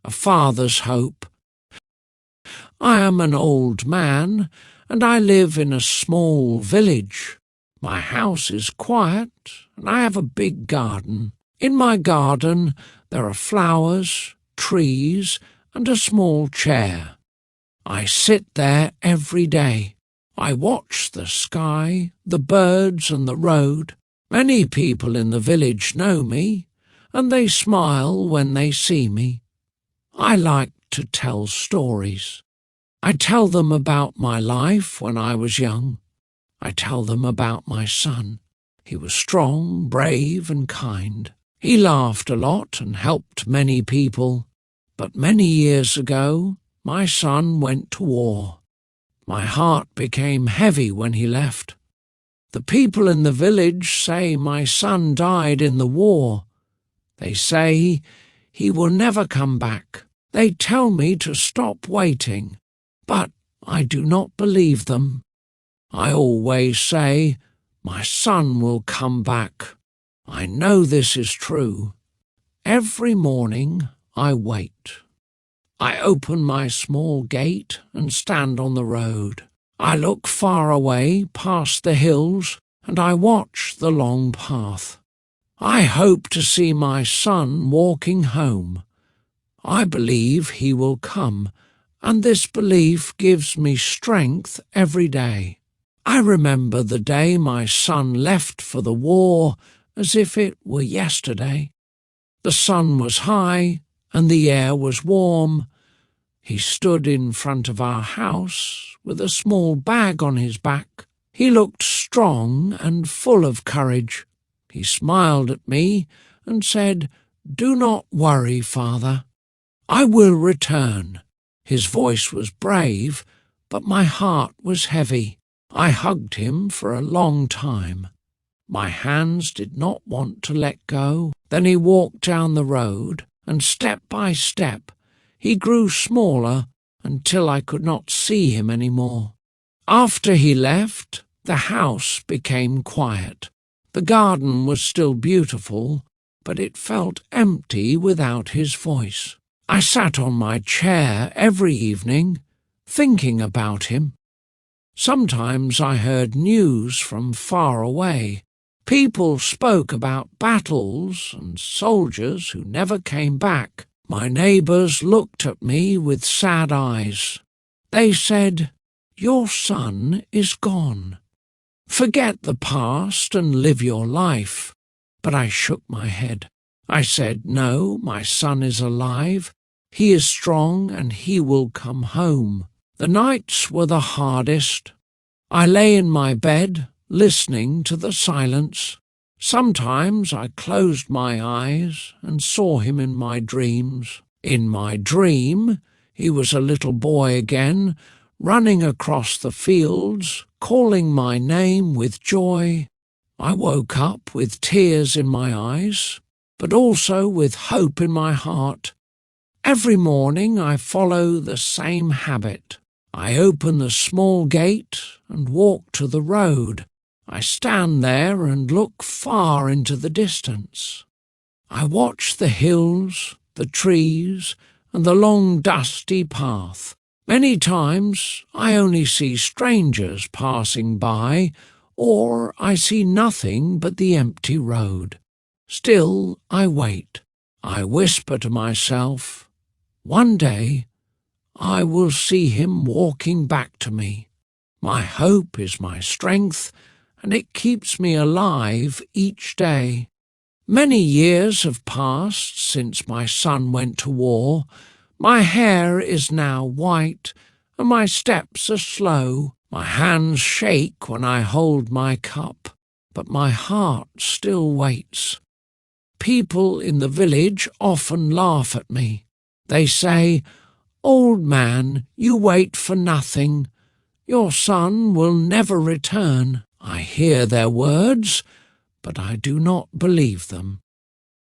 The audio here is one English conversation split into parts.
a father's hope. I am an old man, and I live in a small village. My house is quiet, and I have a big garden. In my garden there are flowers, trees, and a small chair. I sit there every day. I watch the sky, the birds, and the road. Many people in the village know me, and they smile when they see me. I like to tell stories. I tell them about my life when I was young. I tell them about my son. He was strong, brave, and kind. He laughed a lot and helped many people. But many years ago, my son went to war. My heart became heavy when he left. The people in the village say my son died in the war. They say he will never come back. They tell me to stop waiting, but I do not believe them. I always say, my son will come back. I know this is true. Every morning I wait. I open my small gate and stand on the road. I look far away past the hills and I watch the long path. I hope to see my son walking home. I believe he will come, and this belief gives me strength every day. I remember the day my son left for the war as if it were yesterday. The sun was high and the air was warm. He stood in front of our house with a small bag on his back. He looked strong and full of courage. He smiled at me and said, "Do not worry, Father. I will return." His voice was brave, but my heart was heavy. I hugged him for a long time. My hands did not want to let go. Then he walked down the road, and step by step, he grew smaller until I could not see him any more. After he left, the house became quiet. The garden was still beautiful, but it felt empty without his voice. I sat on my chair every evening, thinking about him. Sometimes I heard news from far away. People spoke about battles and soldiers who never came back. My neighbours looked at me with sad eyes. They said, "Your son is gone. Forget the past and live your life." But I shook my head. I said, "No, my son is alive. He is strong and he will come home." The nights were the hardest. I lay in my bed, listening to the silence. Sometimes I closed my eyes and saw him in my dreams. In my dream, he was a little boy again, running across the fields, calling my name with joy. I woke up with tears in my eyes, but also with hope in my heart. Every morning I follow the same habit. I open the small gate and walk to the road. I stand there and look far into the distance. I watch the hills, the trees, and the long dusty path. Many times I only see strangers passing by, or I see nothing but the empty road. Still I wait. I whisper to myself, "One day I will see him walking back to me." My hope is my strength, and it keeps me alive each day. Many years have passed since my son went to war. My hair is now white, and my steps are slow. My hands shake when I hold my cup, but my heart still waits. People in the village often laugh at me. They say, "Old man, you wait for nothing. Your son will never return." I hear their words, but I do not believe them.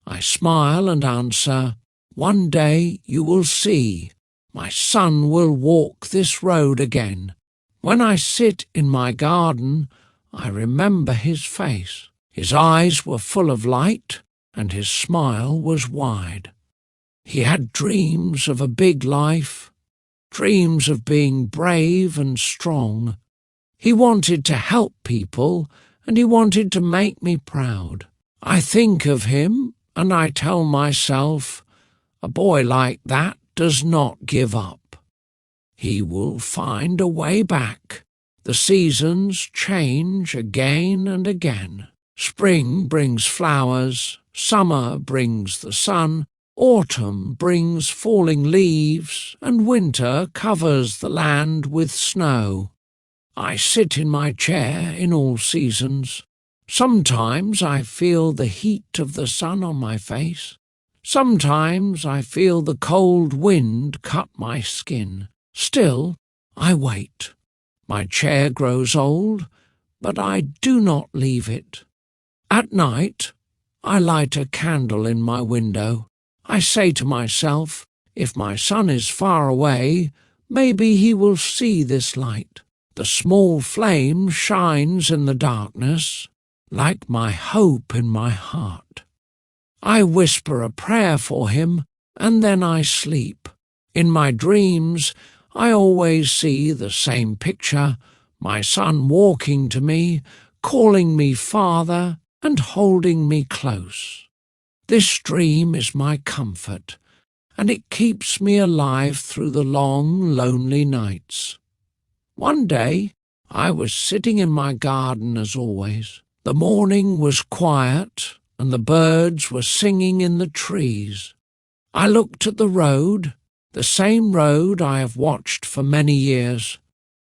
I smile and answer, "One day you will see. My son will walk this road again." When I sit in my garden, I remember his face. His eyes were full of light, and his smile was wide. He had dreams of a big life, dreams of being brave and strong. He wanted to help people, and he wanted to make me proud. I think of him, and I tell myself, a boy like that does not give up. He will find a way back. The seasons change again and again. Spring brings flowers, summer brings the sun, autumn brings falling leaves, and winter covers the land with snow. I sit in my chair in all seasons. Sometimes I feel the heat of the sun on my face. Sometimes I feel the cold wind cut my skin. Still, I wait. My chair grows old, but I do not leave it. At night, I light a candle in my window. I say to myself, if my son is far away, maybe he will see this light. The small flame shines in the darkness, like my hope in my heart. I whisper a prayer for him, and then I sleep. In my dreams, I always see the same picture, my son walking to me, calling me father, and holding me close. This dream is my comfort, and it keeps me alive through the long, lonely nights. One day, I was sitting in my garden as always. The morning was quiet, and the birds were singing in the trees. I looked at the road, the same road I have watched for many years.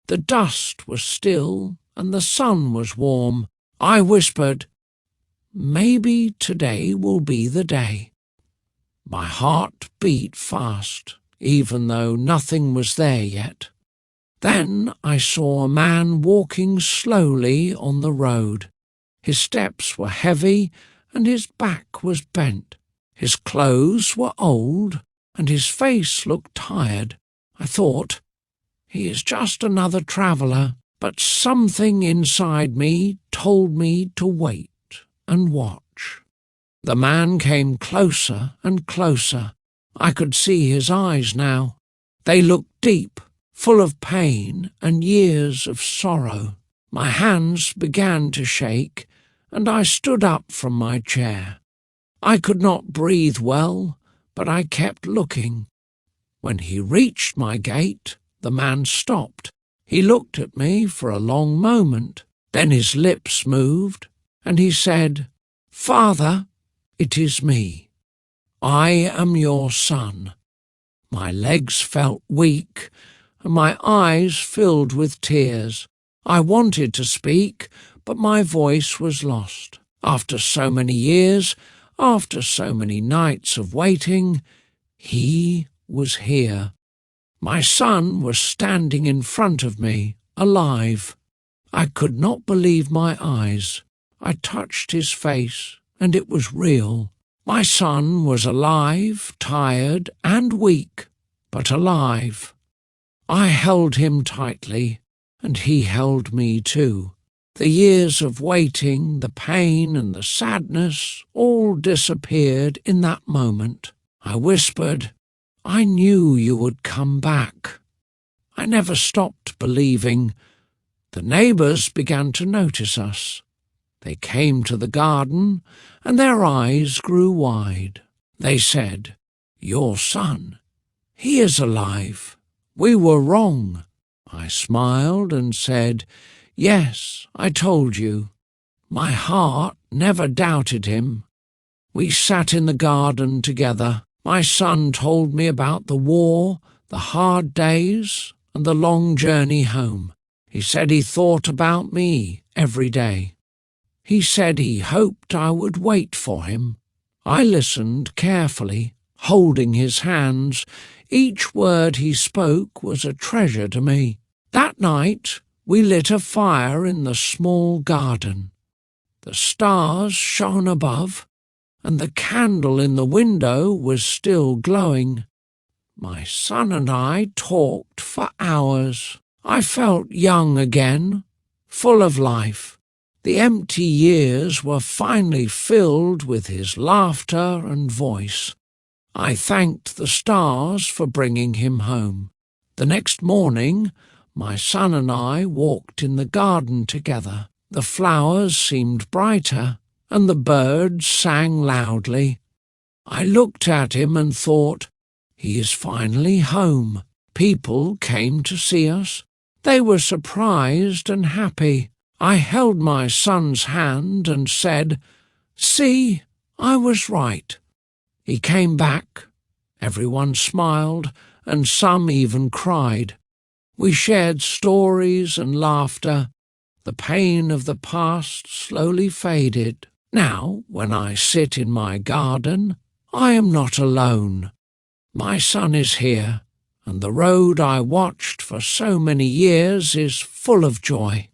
The dust was still, and the sun was warm. I whispered, maybe today will be the day. My heart beat fast, even though nothing was there yet. Then I saw a man walking slowly on the road. His steps were heavy, and his back was bent. His clothes were old, and his face looked tired. I thought, he is just another traveller, but something inside me told me to wait and watch. The man came closer and closer. I could see his eyes now. They looked deep, full of pain and years of sorrow. My hands began to shake, and I stood up from my chair. I could not breathe well, but I kept looking. When he reached my gate, the man stopped. He looked at me for a long moment. Then his lips moved, and he said, "Father, it is me. I am your son." My legs felt weak, and my eyes filled with tears. I wanted to speak, but my voice was lost. After so many years, after so many nights of waiting, he was here. My son was standing in front of me, alive. I could not believe my eyes. I touched his face, and it was real. My son was alive, tired and weak, but alive. I held him tightly, and he held me too. The years of waiting, the pain and the sadness all disappeared in that moment. I whispered, "I knew you would come back." I never stopped believing. The neighbours began to notice us. They came to the garden, and their eyes grew wide. They said, "Your son, he is alive. We were wrong." I smiled and said, "Yes, I told you." My heart never doubted him. We sat in the garden together. My son told me about the war, the hard days, and the long journey home. He said he thought about me every day. He said he hoped I would wait for him. I listened carefully, holding his hands. Each word he spoke was a treasure to me. That night we lit a fire in the small garden. The stars shone above, and the candle in the window was still glowing. My son and I talked for hours. I felt young again, full of life. The empty years were finally filled with his laughter and voice. I thanked the stars for bringing him home. The next morning, my son and I walked in the garden together. The flowers seemed brighter, and the birds sang loudly. I looked at him and thought, he is finally home. People came to see us. They were surprised and happy. I held my son's hand and said, "See, I was right." He came back. Everyone smiled, and some even cried. We shared stories and laughter. The pain of the past slowly faded. Now, when I sit in my garden, I am not alone. My son is here, and the road I watched for so many years is full of joy.